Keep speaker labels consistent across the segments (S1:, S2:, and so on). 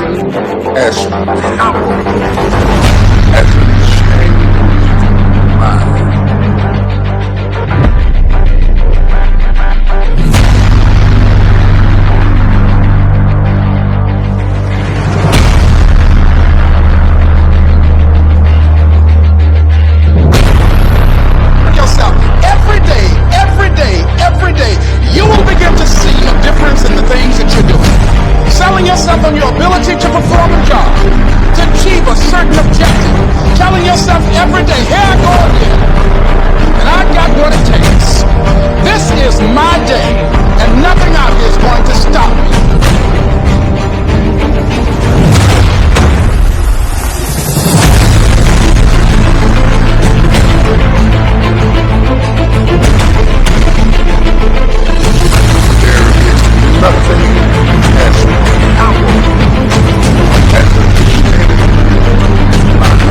S1: as power as a changed mind.
S2: Yourself every day, you will begin to see a difference in the things that you're doing. Selling yourself on your ability to perform a job, to achieve a certain objective. Telling yourself every day, here I go again, and I got what it takes. This is my day, and nothing out here is going to stop me.
S1: Nothing as power as a changed mind.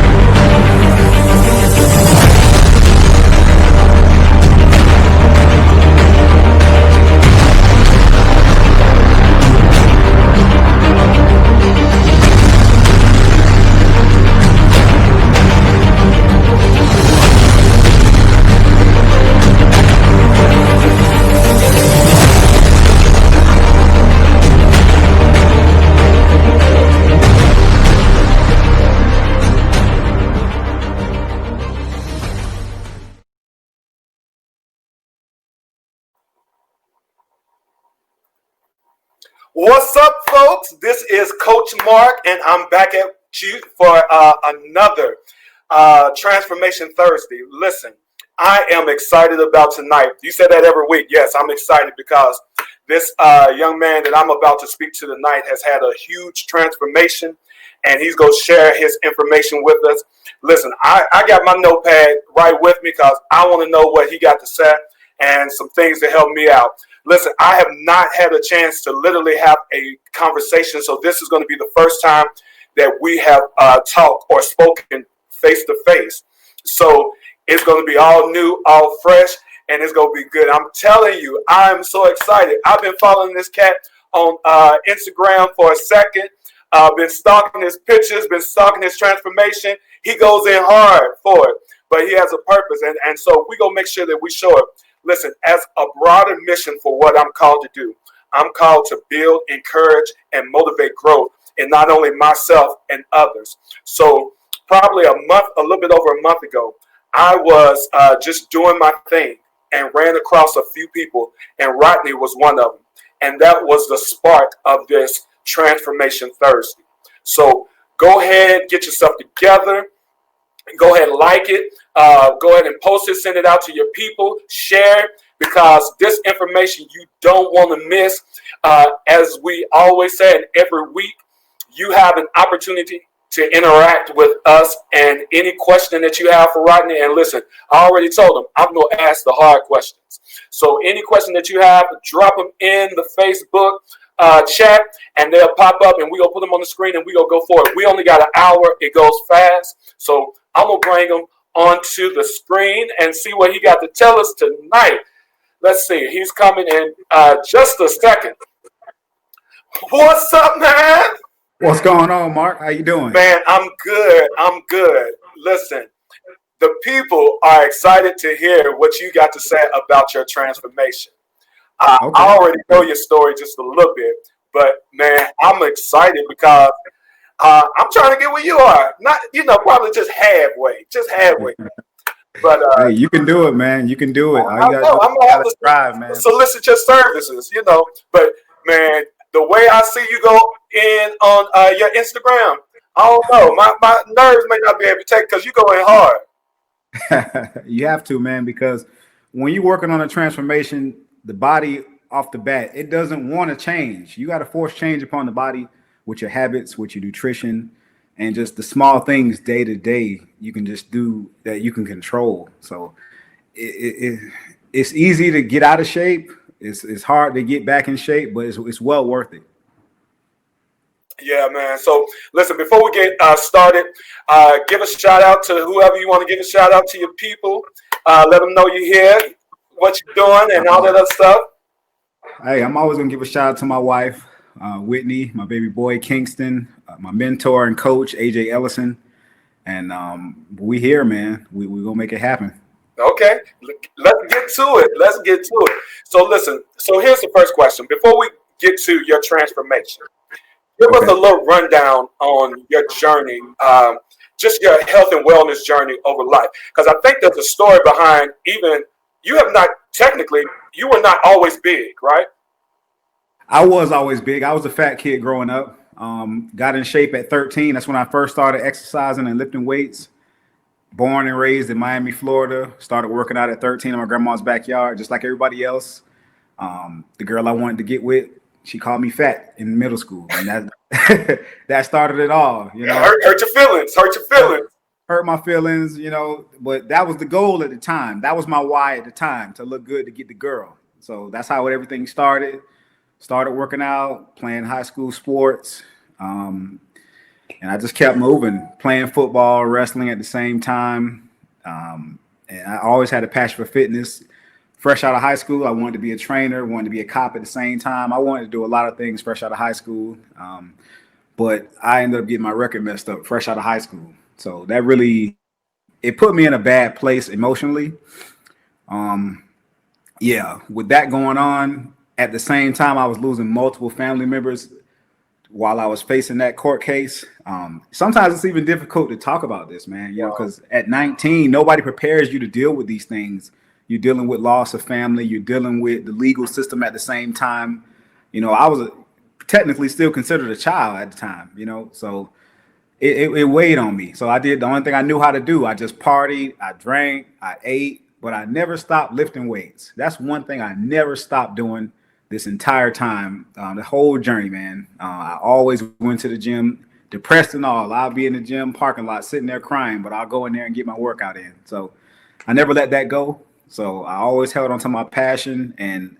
S3: What's up, folks? This is Coach Mark, and I'm back at you for another Transformation Thursday. Listen, I am excited about tonight. You say that every week. Yes, I'm excited because this young man that I'm about to speak to tonight has had a huge transformation, and he's going to share his information with us. Listen, I got my notepad right with me because I want to know what he got to say and some things to help me out. Listen, I have not had a chance to literally have a conversation, so this is going to be the first time that we have talked or spoken face to face. So it's going to be all new, all fresh, and it's going to be good. I'm telling you, I'm so excited. I've been following this cat on Instagram for a second, been stalking his pictures, been stalking his transformation. He goes in hard for it, but he has a purpose, and so we're going to make sure that we show it. Listen, as a broader mission for what I'm called to do, I'm called to build, encourage, and motivate growth in not only myself and others. So probably a little bit over a month ago, I was just doing my thing and ran across a few people, and Rodney was one of them. And that was the spark of this Transformation Thursday. So go ahead, get yourself together. Go ahead and like it. Go ahead and post it. Send it out to your people. Share it, because this information you don't want to miss. As we always say, and every week, you have an opportunity to interact with us and any question that you have for Rodney. And listen, I already told him I'm going to ask the hard questions. So any question that you have, drop them in the Facebook chat, and they'll pop up, and we're going to put them on the screen, and we're going to go for it. We only got an hour. It goes fast. So I'm going to bring him onto the screen and see what he got to tell us tonight. Let's see. He's coming in just a second. What's up, man?
S4: What's going on, Mark? How you doing?
S3: Man, I'm good. I'm good. Listen, the people are excited to hear what you got to say about your transformation.
S4: Okay.
S3: I already know your story just a little bit, but man, I'm excited because I'm trying to get where you are. Not, probably just halfway. But
S4: hey, you can do it, man. You can do it.
S3: I'm gonna have to
S4: strive, man.
S3: solicit your services, But man, the way I see you go in on your Instagram, I don't know. My nerves may not be able to take because you go in hard.
S4: You have to, man, because when you're working on a transformation, the body off the bat, it doesn't want to change. You got to force change upon the body with your habits, with your nutrition, and just the small things day to day you can just do that you can control. So it's easy to get out of shape. It's hard to get back in shape, but it's well worth it.
S3: Yeah, man. So listen, before we get started, give a shout out to whoever you want to give a shout out to your people. Let them know you're here, what you're doing, and all that other stuff.
S4: Hey, I'm always gonna give a shout out to my wife, Whitney, my baby boy Kingston, my mentor and coach, AJ Ellison. And we here, man. We gonna make it happen.
S3: Okay, let's get to it. Let's get to it. So listen. So here's the first question. Before we get to your transformation, give us
S4: Okay.
S3: a little rundown on your journey, just your health and wellness journey over life. Because I think there's a story behind even you have not technically you were not always big, right?
S4: I was always big. I was a fat kid growing up. Got in shape at 13. That's when I first started exercising and lifting weights. Born and raised in Miami, Florida. Started working out at 13 in my grandma's backyard, just like everybody else. The girl I wanted to get with, she called me fat in middle school, and that that started it all. You know,
S3: Hurt your feelings. Hurt your feelings.
S4: hurt my feelings. You know, but that was the goal at the time. That was my why at the time, to look good to get the girl. So that's how everything started. Started working out, playing high school sports, and I just kept moving, playing football, wrestling at the same time. And I always had a passion for fitness. Fresh out of high school, I wanted to be a trainer, wanted to be a cop at the same time. I wanted to do a lot of things fresh out of high school, but I ended up getting my record messed up fresh out of high school. So that really, it put me in a bad place emotionally. Yeah, with that going on, at the same time, I was losing multiple family members while I was facing that court case. Sometimes it's even difficult to talk about this, man, you know, because at 19, nobody prepares you to deal with these things. You're dealing with loss of family. You're dealing with the legal system at the same time. You know, I was technically still considered a child at the time, you know, so it weighed on me. So I did the only thing I knew how to do. I just partied, I drank, I ate, but I never stopped lifting weights. That's one thing I never stopped doing this entire time, the whole journey, man. I always went to the gym, depressed and all. I'll be in the gym parking lot sitting there crying, but I'll go in there and get my workout in. So I never let that go. So I always held on to my passion and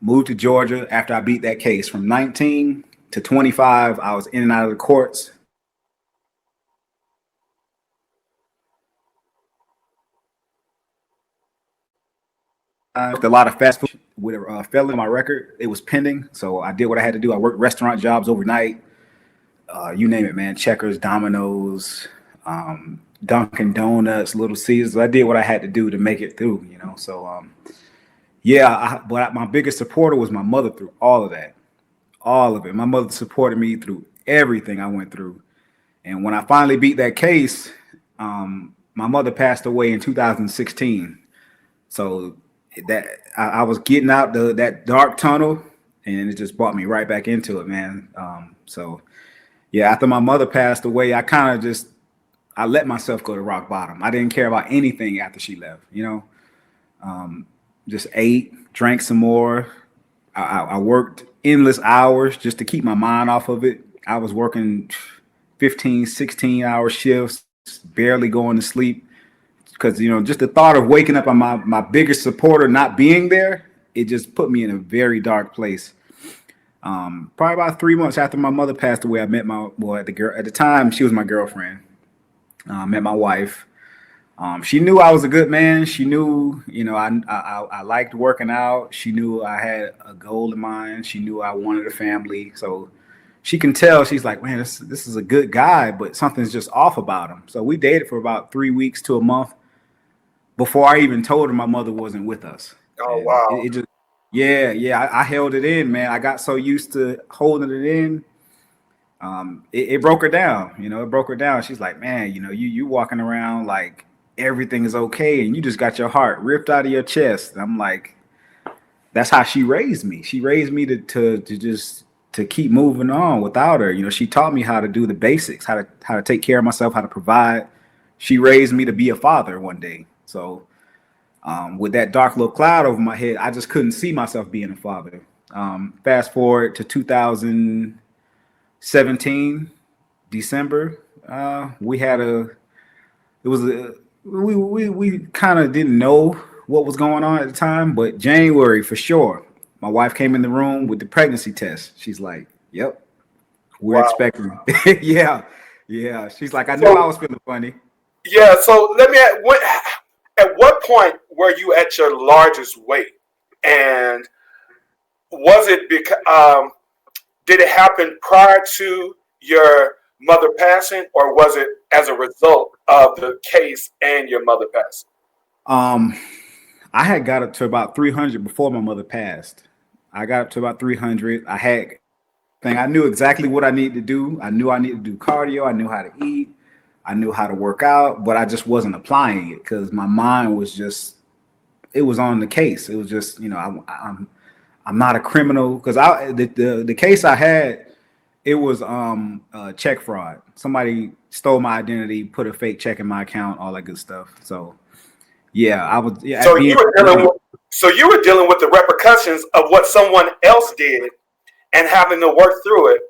S4: moved to Georgia after I beat that case. From 19 to 25, I was in and out of the courts. I worked a lot of fast food with a felony on my record. It was pending, so I did what I had to do. I worked restaurant jobs overnight. You name it, man. Checkers, Domino's, Dunkin' Donuts, Little Caesars. I did what I had to do to make it through, you know. So, but my biggest supporter was my mother through all of that, all of it. My mother supported me through everything I went through. And when I finally beat that case, my mother passed away in 2016. So that I was getting out that dark tunnel, and it just brought me right back into it, man. So yeah, after my mother passed away, I let myself go to rock bottom. I didn't care about anything after she left, you know. Just ate, drank some more. I worked endless hours just to keep my mind off of it. I was working 15, 16-hour shifts, barely going to sleep. Because, you know, just the thought of waking up on my biggest supporter not being there, it just put me in a very dark place. Probably about 3 months after my mother passed away, I met at the time, she was my girlfriend. Met my wife. She knew I was a good man. She knew, you know, I liked working out. She knew I had a goal in mind. She knew I wanted a family. So she can tell, she's like, man, this is a good guy, but something's just off about him. So we dated for about 3 weeks to a month before I even told her my mother wasn't with us.
S3: Oh,
S4: And
S3: wow.
S4: it just, yeah, I held it in, man. I got so used to holding it in. It broke her down, you know, it broke her down. She's like, man, you know, you walking around like everything is okay, and you just got your heart ripped out of your chest. And I'm like, that's how she raised me. She raised me to keep moving on without her. You know, she taught me how to do the basics, how to take care of myself, how to provide. She raised me to be a father one day. So with that dark little cloud over my head, I just couldn't see myself being a father. Fast forward to 2017, December, we kind of didn't know what was going on at the time, but January for sure, my wife came in the room with the pregnancy test. She's like, yep, we're
S3: Wow.
S4: expecting. Yeah. She's like, I knew
S3: So
S4: I was feeling funny.
S3: yeah, so let me ask, at what point were you at your largest weight, and was it because did it happen prior to your mother passing, or was it as a result of the case and your mother passing?
S4: I had got up to about 300 before my mother passed. I got up to about 300. I knew exactly what I needed to do. I knew I needed to do cardio. I knew how to eat. I knew how to work out, but I just wasn't applying it because my mind was just, it was on the case. It was just, I'm not a criminal because the case I had, it was check fraud. Somebody stole my identity, put a fake check in my account, all that good stuff. So yeah, I was. Yeah,
S3: So you were dealing with the repercussions of what someone else did, and having to work through it,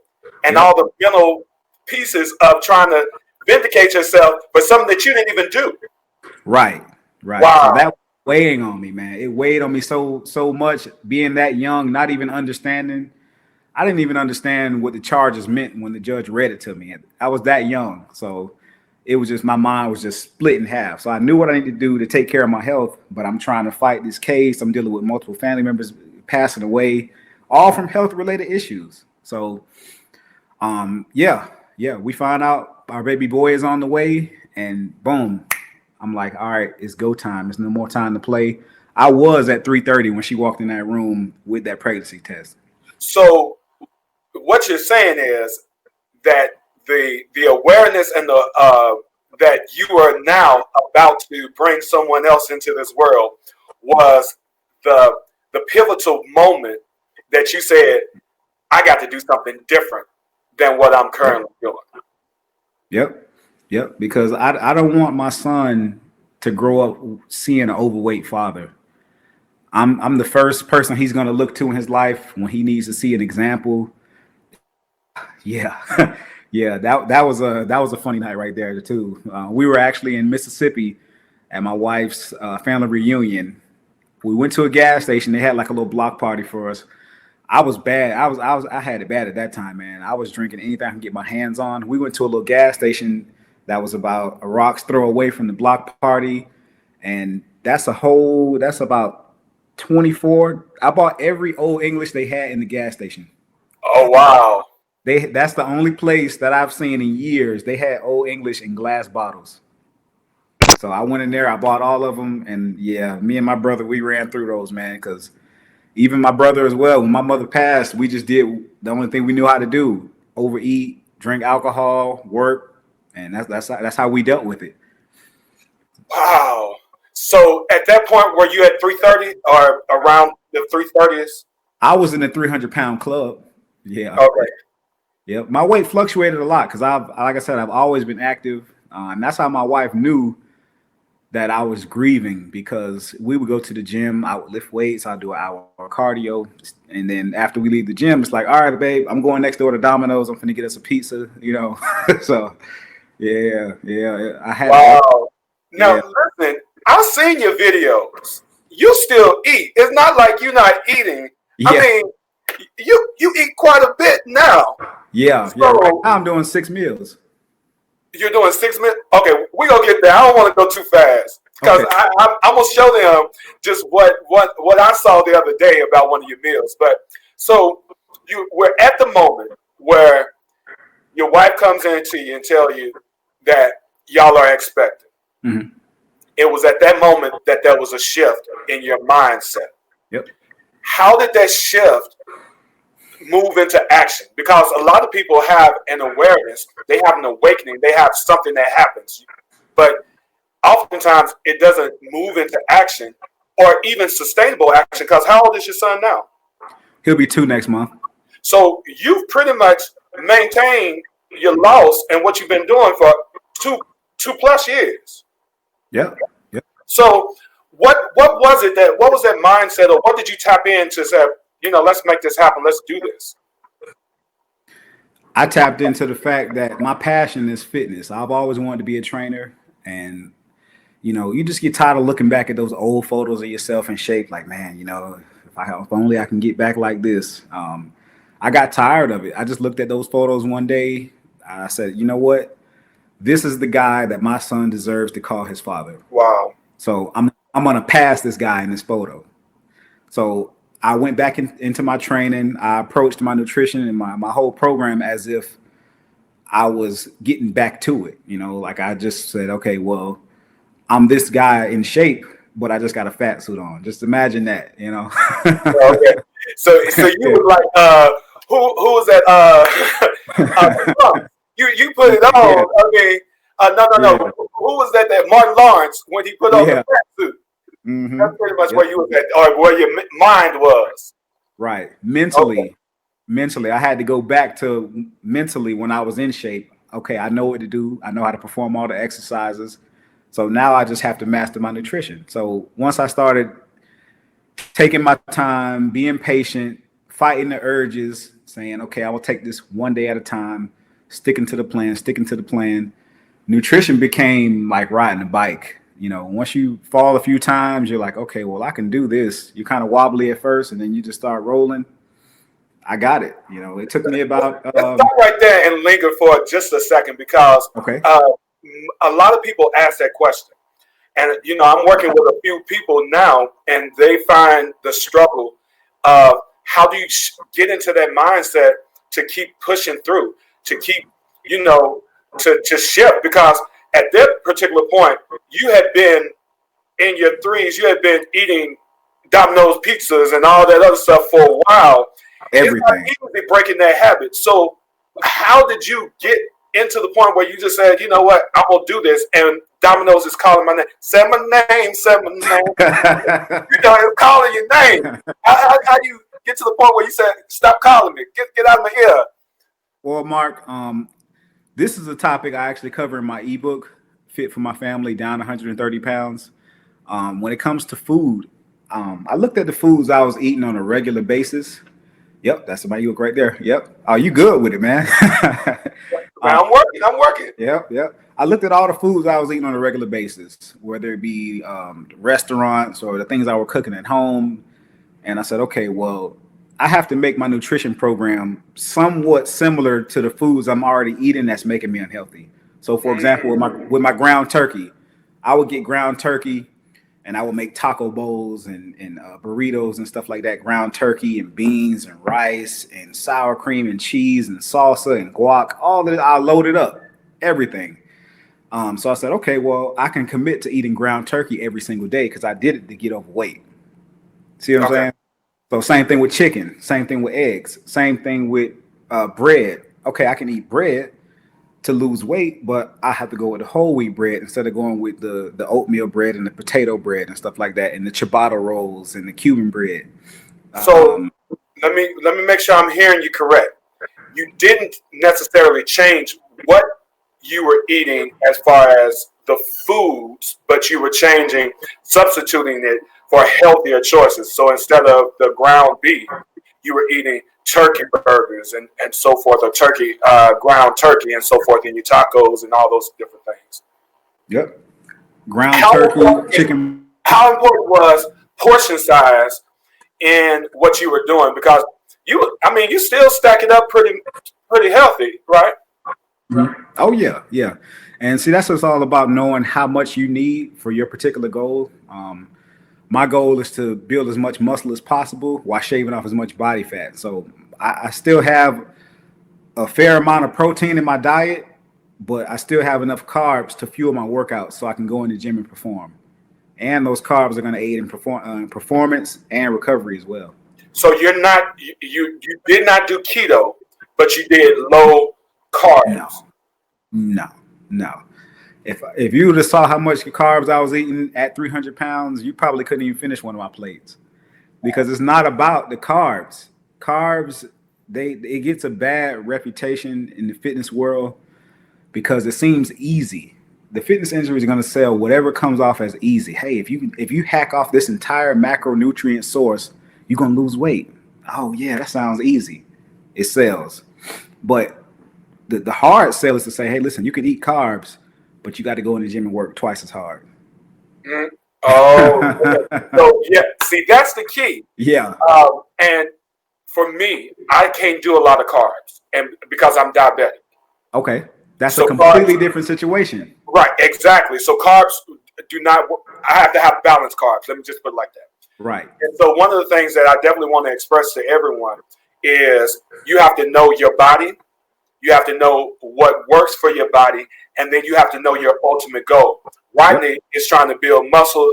S3: and all the mental pieces of trying to vindicate yourself for something that you didn't even do.
S4: Right.
S3: Wow.
S4: So that was weighing on me, man. It weighed on me so much. Being that young, not even understanding. I didn't even understand what the charges meant when the judge read it to me. I was that young, so it was just, my mind was just split in half. So I knew what I needed to do to take care of my health, but I'm trying to fight this case. I'm dealing with multiple family members passing away, all from health related issues. So we find out our baby boy is on the way, and boom, I'm like, all right, it's go time. There's no more time to play. I was at 3:30 when she walked in that room with that pregnancy test.
S3: So what you're saying is that the awareness and the that you are now about to bring someone else into this world was the pivotal moment that you said, I got to do something different than what I'm currently doing.
S4: Yep. Because I don't want my son to grow up seeing an overweight father. I'm the first person he's going to look to in his life when he needs to see an example. Yeah. Yeah, that was a funny night right there too. We were actually in Mississippi at my wife's family reunion. We went to a gas station. They had like a little block party for us. I was bad. I had it bad at that time, man. I was drinking anything I can get my hands on. We went to a little gas station that was about a rock's throw away from the block party, and that's about 24. I bought every old English they had in the gas station.
S3: Oh wow.
S4: That's the only place that I've seen in years. They had Old English in glass bottles. So I went in there, I bought all of them, and yeah, me and my brother, we ran through those, man, because even my brother as well, when my mother passed, we just did the only thing we knew how to do: overeat, drink alcohol, work, and that's how we dealt with it.
S3: Wow. So at that point, were you at 330 or around the 330s?
S4: I was in the 300-pound club. Yeah.
S3: Okay.
S4: Yeah, my weight fluctuated a lot because like I said, I've always been active, and that's how my wife knew that I was grieving, because we would go to the gym. I would lift weights. I'd do an hour of cardio, and then after we leave the gym, it's like, all right, babe, I'm going next door to Domino's. I'm finna get us a pizza, So, yeah, I had.
S3: Wow. Now listen, I've seen your videos. You still eat. It's not like you're not eating.
S4: Yeah.
S3: I mean, you eat quite a bit now.
S4: Yeah. Right now I'm doing 6 meals.
S3: You're doing 6 minutes? Okay, we're going to get there. I don't want to go too fast, because okay. I'm going to show them just what I saw the other day about one of your meals. But so we're at the moment where your wife comes in to you and tell you that y'all are expecting.
S4: Mm-hmm.
S3: It was at that moment that there was a shift in your mindset.
S4: Yep.
S3: How did that shift move into action? Because a lot of people have an awareness, they have an awakening, they have something that happens, but oftentimes it doesn't move into action or even sustainable action. Because how old is your son now?
S4: He'll be 2 next month.
S3: So you've pretty much maintained your loss and what you've been doing for two plus years.
S4: Yeah.
S3: So what was that mindset, or what did you tap into say, let's make this happen. Let's do this.
S4: I tapped into the fact that my passion is fitness. I've always wanted to be a trainer, and you just get tired of looking back at those old photos of yourself in shape. Like, man, if only I can get back like this. I got tired of it. I just looked at those photos one day. I said, you know what? This is the guy that my son deserves to call his father.
S3: Wow.
S4: So I'm gonna pass this guy in this photo. So I went back into my training. I approached my nutrition and my whole program as if I was getting back to it. Like I just said, okay, well, I'm this guy in shape, but I just got a fat suit on. Just imagine that.
S3: Okay. So you
S4: Yeah.
S3: was like, who was that? You put it
S4: Yeah.
S3: on. I mean, no.
S4: Yeah.
S3: Who was that? That Martin Lawrence when he put on the
S4: Yeah.
S3: fat suit.
S4: Hmm.
S3: That's pretty much
S4: Yep.
S3: where you was at, or where your mind was.
S4: Right.
S3: Okay.
S4: Mentally, I had to go back to mentally when I was in shape. Okay, I know what to do. I know how to perform all the exercises. So now I just have to master my nutrition. So once I started taking my time, being patient, fighting the urges, saying, okay, I will take this one day at a time, sticking to the plan. Nutrition became like riding a bike. Once you fall a few times, you're like, okay, well, I can do this. You're kind of wobbly at first, and then you just start rolling. I got it. It took me about,
S3: Let's stop right there and linger for just a second because
S4: okay.
S3: a lot of people ask that question. And, I'm working with a few people now, and they find the struggle of how do you get into that mindset to keep pushing through, to keep, to shift. Because at that particular point, you had been in your threes, you had been eating Domino's pizzas and all that other stuff for a while. It's not
S4: Everything.
S3: easy breaking that habit. So, how did you get into the point where you just said, you know what, I'm gonna do this, and Domino's is calling my name. Say my name, say my name. It's calling your name. How do you get to the point where you said, stop calling me, get out of my ear?
S4: Well, Mark, this is a topic I actually cover in my ebook, Fit for My Family, Down 130 Pounds. When it comes to food, I looked at the foods I was eating on a regular basis. Yep, that's my ebook right there. Yep. Oh, you good with it, man.
S3: Man, I'm working.
S4: Yep. I looked at all the foods I was eating on a regular basis, whether it be restaurants or the things I were cooking at home. And I said, okay, well, I have to make my nutrition program somewhat similar to the foods I'm already eating that's making me unhealthy. So, for example, with my ground turkey, I would get ground turkey and I would make taco bowls and burritos and stuff like that, ground turkey and beans and rice and sour cream and cheese and salsa and guac, all that. I loaded up, everything. So I said, okay, well, I can commit to eating ground turkey every single day because I did it to get overweight. See what I'm saying? So same thing with chicken, same thing with eggs, same thing with bread. Okay, I can eat bread to lose weight, but I have to go with the whole wheat bread instead of going with the oatmeal bread and the potato bread and stuff like that, and the ciabatta rolls and the Cuban bread.
S3: So let me make sure I'm hearing you correct. You didn't necessarily change what you were eating as far as the foods, but you were substituting it for healthier choices. So instead of the ground beef, you were eating turkey burgers and so forth, or ground turkey and so forth in your tacos and all those different things.
S4: Yep. Ground
S3: How
S4: turkey,
S3: important,
S4: chicken.
S3: how important was portion size in what you were doing? Because you still stack it up pretty healthy, right?
S4: Oh yeah. And see, that's what it's all about, knowing how much you need for your particular goal. My goal is to build as much muscle as possible while shaving off as much body fat. So I still have a fair amount of protein in my diet, but I still have enough carbs to fuel my workouts so I can go in the gym and perform. And those carbs are going to aid in performance and recovery as well.
S3: So you did not do keto, but you did low carbs.
S4: No. If you would have saw how much carbs I was eating at 300 pounds, you probably couldn't even finish one of my plates, because it's not about the carbs. Carbs, it gets a bad reputation in the fitness world because it seems easy. The fitness industry is going to sell whatever comes off as easy. Hey, if you hack off this entire macronutrient source, you're going to lose weight. Oh yeah, that sounds easy. It sells. But the hard sell is to say, hey, listen, you can eat carbs, but you got to go in the gym and work twice as hard.
S3: Mm. Oh, so yeah. See, that's the key.
S4: Yeah.
S3: And for me, I can't do a lot of carbs, and because I'm diabetic.
S4: Okay, that's
S3: So
S4: a completely different situation.
S3: Right, exactly. So carbs do not. I have to have balanced carbs. Let me just put it like that.
S4: Right.
S3: And so one of the things that I definitely want to express to everyone is you have to know your body, You have to know what works for your body, and then you have to know your ultimate goal. Rodney is trying to build muscle.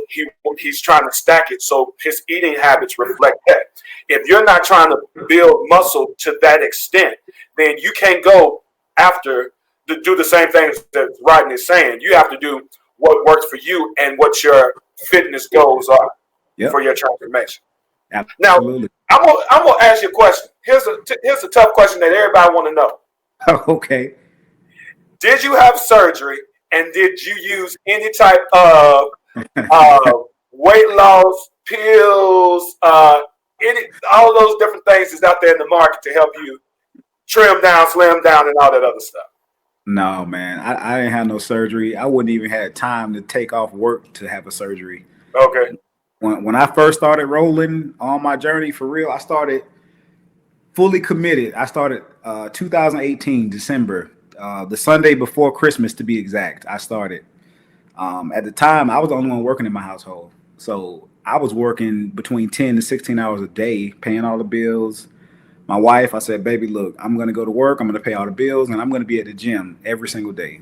S3: He's trying to stack it, so his eating habits reflect that. If you're not trying to build muscle to that extent, then you can't go after to do the same things that Rodney is saying. You have to do what works for you and what your fitness goals are for your transformation.
S4: Absolutely.
S3: Now, I'm gonna ask you a question. Here's a tough question that everybody want to know.
S4: Okay.
S3: Did you have surgery, and did you use any type of weight loss pills, all those different things that's out there in the market to help you trim down, slim down, and all that other stuff?
S4: No, man. I didn't have no surgery. I wouldn't even have time to take off work to have a surgery.
S3: Okay.
S4: When I first started rolling on my journey for real, I started fully committed. I started 2018 December, the Sunday before Christmas to be exact. I started. At the time, I was the only one working in my household, so I was working between 10 to 16 hours a day, paying all the bills. My wife, I said, baby, look, I'm going to go to work. I'm going to pay all the bills, and I'm going to be at the gym every single day.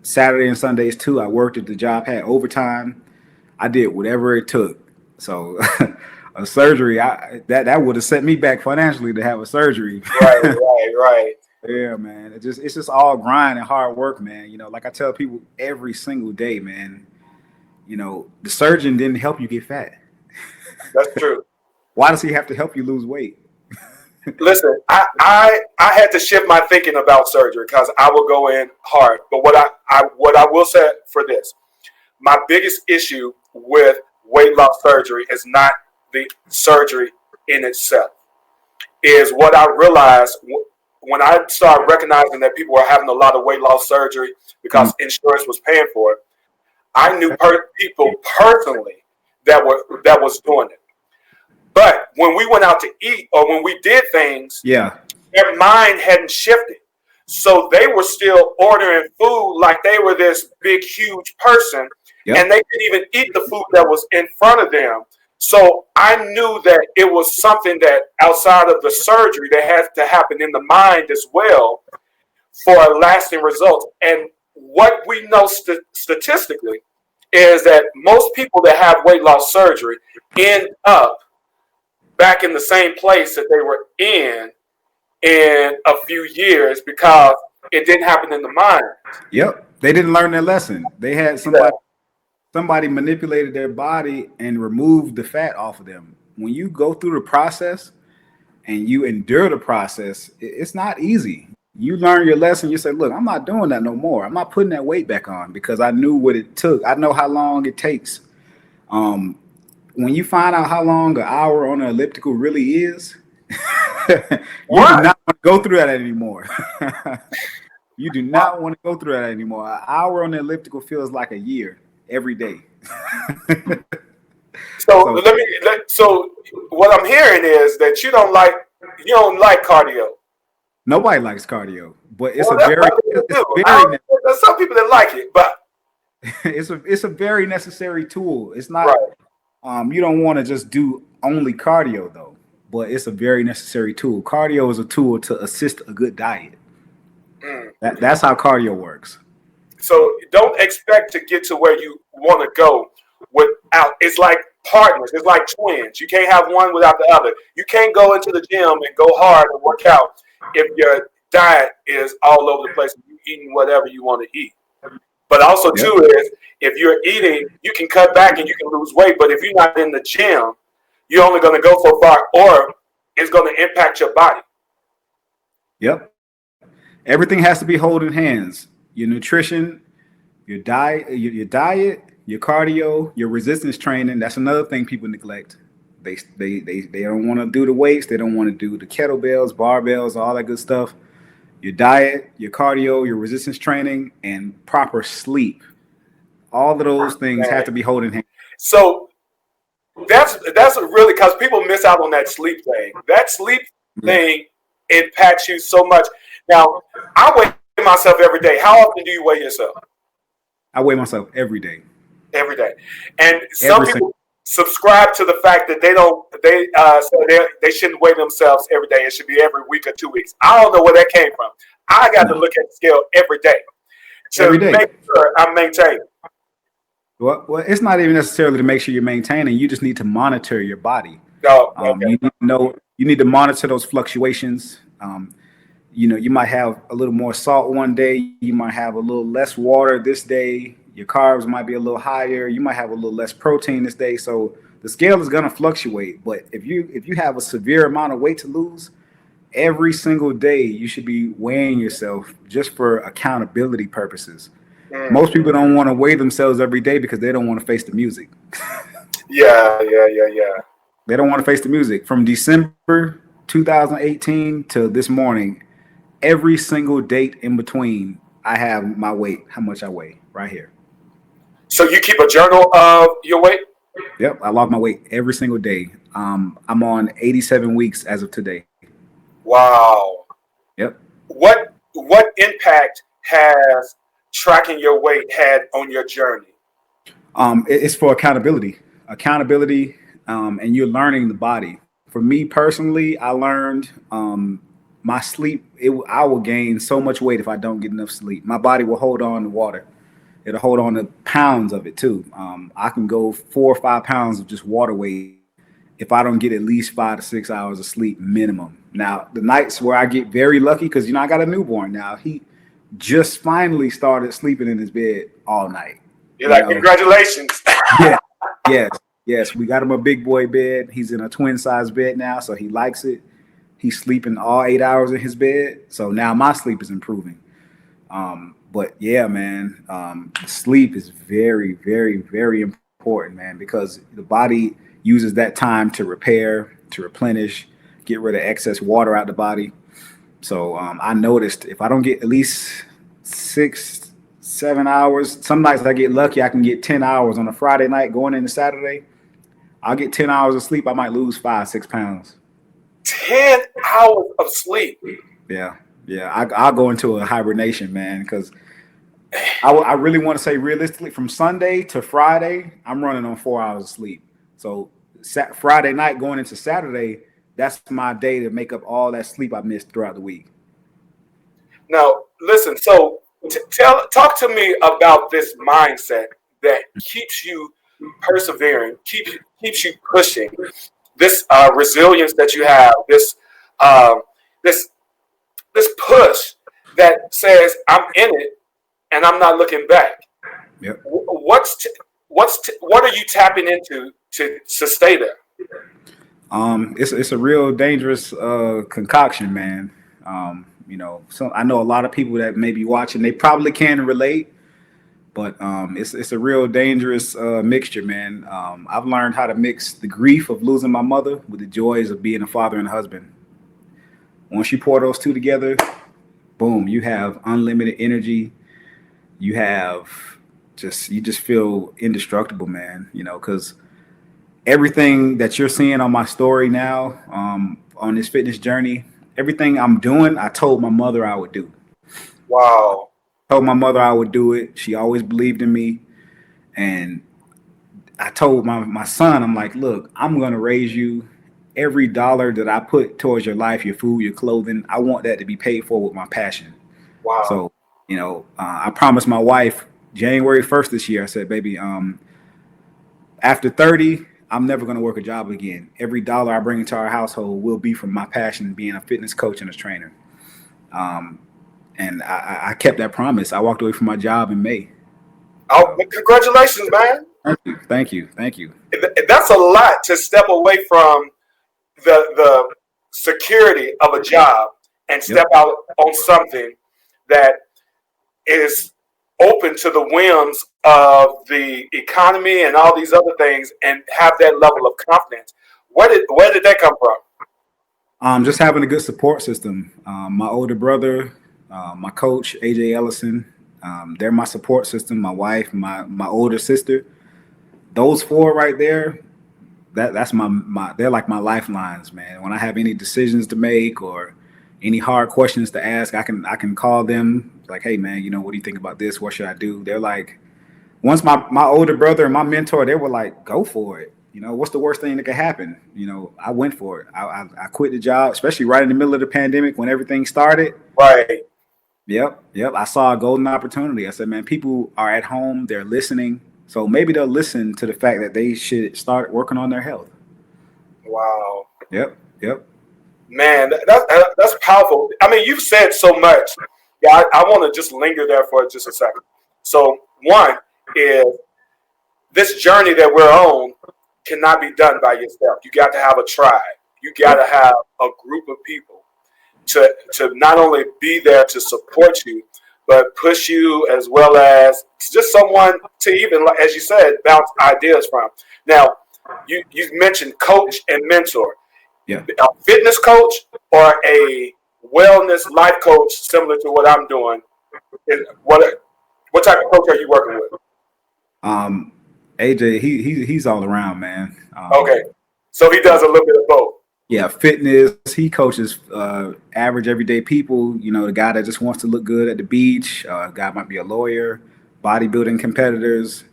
S4: Saturday and Sundays too. I worked at the job, had overtime. I did whatever it took. So a surgery, that would have set me back financially to have a surgery.
S3: Right.
S4: Yeah, man. It's just all grind and hard work, man. You know, like I tell people every single day, man, you know, the surgeon didn't help you get fat.
S3: That's true.
S4: Why does he have to help you lose weight?
S3: Listen, I had to shift my thinking about surgery because I will go in hard. But what I will say for this, my biggest issue with weight loss surgery is not the surgery in itself. Is what I realized when I started recognizing that people were having a lot of weight loss surgery because insurance was paying for it. I knew people personally that was doing it. But when we went out to eat or when we did things, their mind hadn't shifted. So they were still ordering food like they were this big, huge person, and they didn't even eat the food that was in front of them. So I knew that it was something that outside of the surgery that had to happen in the mind as well for lasting results. And what we know statistically is that most people that have weight loss surgery end up back in the same place that they were in a few years because it didn't happen in the mind.
S4: Yep. They didn't learn their lesson. They had somebody manipulated their body and removed the fat off of them. When you go through the process and you endure the process, it's not easy. You learn your lesson. You say, look, I'm not doing that no more. I'm not putting that weight back on because I knew what it took. I know how long it takes. When you find out how long an hour on an elliptical really is, you do not want to go through that anymore. You do not want to go through that anymore. An hour on the elliptical feels like a year every day.
S3: So what I'm hearing is that you don't like cardio.
S4: Nobody likes cardio, but there's some
S3: people that like it, but
S4: it's a very necessary tool. It's not you don't want to just do only cardio though, but it's a very necessary tool. Cardio is a tool to assist a good diet. That's how cardio works.
S3: So don't expect to get to where you want to go without. It's like partners. It's like twins. You can't have one without the other. You can't go into the gym and go hard and work out if your diet is all over the place and you're eating whatever you want to eat. But also too is if you're eating, you can cut back and you can lose weight. But if you're not in the gym, you're only going to go so far, or it's going to impact your body.
S4: Yep. Everything has to be holding hands. Your nutrition, your diet, your cardio, your resistance training. That's another thing people neglect. They don't want to do the weights. They don't want to do the kettlebells, barbells, all that good stuff. Your diet, your cardio, your resistance training, and proper sleep. All of those things have to be holding hands.
S3: So that's really because people miss out on that sleep thing. That sleep thing impacts you so much. Now, I weigh myself every day. How often do you weigh yourself?
S4: I weigh myself every day.
S3: Every day. And some people subscribe to the fact that they shouldn't weigh themselves every day. It should be every week or 2 weeks. I don't know where that came from. I got to
S4: No,
S3: look at the scale every day to
S4: every day.
S3: make sure I'm maintaining.
S4: Well, it's not even necessarily to make sure you're maintaining. You just need to monitor your body.
S3: No, okay.
S4: You need to know. You need to monitor those fluctuations. You might have a little more salt one day. You might have a little less water this day. Your carbs might be a little higher. You might have a little less protein this day. So the scale is going to fluctuate. But if you have a severe amount of weight to lose, every single day you should be weighing yourself just for accountability purposes.
S3: Mm.
S4: Most people don't want to weigh themselves every day because they don't want to face the music.
S3: Yeah.
S4: They don't want to face the music. From December 2018 to this morning, every single date in between, I have my weight, how much I weigh right here.
S3: So you keep a journal of your weight?
S4: Yep, I lost my weight every single day. I'm on 87 weeks as of today.
S3: Wow.
S4: Yep.
S3: What impact has tracking your weight had on your journey?
S4: It's for accountability, and you're learning the body. For me personally, I learned my sleep. I will gain so much weight if I don't get enough sleep. My body will hold on to water. It'll hold on to pounds of it too. I can go 4 or 5 pounds of just water weight if I don't get at least 5 to 6 hours of sleep minimum. Now, the nights where I get very lucky, because I got a newborn now. He just finally started sleeping in his bed all night.
S3: You're like, congratulations.
S4: Yeah, yes. We got him a big boy bed. He's in a twin size bed now, so he likes it. He's sleeping all 8 hours in his bed. So now my sleep is improving. But yeah, man, sleep is very, very, very important, man, because the body uses that time to repair, to replenish, get rid of excess water out the body. So I noticed if I don't get at least 6, 7 hours, some nights I get lucky, I can get 10 hours on a Friday night going into Saturday. I'll get 10 hours of sleep. I might lose 5, 6 pounds.
S3: 10 hours of sleep.
S4: Yeah. I'll go into a hibernation, man, because I really want to say realistically, from Sunday to Friday, I'm running on 4 hours of sleep. So Friday night going into Saturday, that's my day to make up all that sleep I missed throughout the week.
S3: Now, listen, so talk to me about this mindset that keeps you persevering, keeps you pushing, this resilience that you have, this push that says I'm in it and I'm not looking back.
S4: Yep.
S3: What are you tapping into to stay there?
S4: It's a real dangerous concoction, man. So I know a lot of people that may be watching, they probably can relate, but it's a real dangerous mixture, man. I've learned how to mix the grief of losing my mother with the joys of being a father and a husband. Once you pour those two together, boom, you have unlimited energy. You just feel indestructible, man. Because everything that you're seeing on my story now, on this fitness journey, everything I'm doing, I told my mother I would do.
S3: Wow.
S4: Told my mother I would do it. She always believed in me. And I told my son, I'm like, look, I'm going to raise you. Every dollar that I put towards your life, your food, your clothing, I want that to be paid for with my passion.
S3: Wow.
S4: So, I promised my wife January 1st this year, I said, baby, after 30, I'm never going to work a job again. Every dollar I bring into our household will be from my passion, being a fitness coach and a trainer. And I kept that promise. I walked away from my job in May.
S3: Oh, congratulations, man.
S4: Thank you.
S3: That's a lot to step away from the security of a job and step out on something that is open to the whims of the economy and all these other things, and have that level of confidence. Where did that come from?
S4: Just having a good support system. My older brother, my coach, AJ Ellison, they're my support system. My wife, my older sister. Those four right there, that's my they're like my lifelines, man. When I have any decisions to make or any hard questions to ask, I can call them like, hey man, what do you think about this? What should I do? They're like, once my older brother and my mentor, they were like, go for it. What's the worst thing that could happen? I went for it. I quit the job, especially right in the middle of the pandemic when everything started.
S3: Right.
S4: Yep. I saw a golden opportunity. I said, man, people are at home, they're listening. So maybe they'll listen to the fact that they should start working on their health.
S3: Wow.
S4: Yep.
S3: Man, that's powerful. I mean, you've said so much. Yeah, I want to just linger there for just a second. So, one is this journey that we're on cannot be done by yourself. You got to have a tribe. You got to have a group of people to not only be there to support you, but push you, as well as just someone to even, as you said, bounce ideas from. Now, you mentioned coach and mentor.
S4: Yeah.
S3: A fitness coach or a wellness life coach, similar to what I'm doing. What type of coach are you working with?
S4: AJ, he's all around, man.
S3: Okay, so he does a little bit of both.
S4: Yeah, fitness. He coaches average everyday people. You know, the guy that just wants to look good at the beach. Guy might be a lawyer, bodybuilding competitors.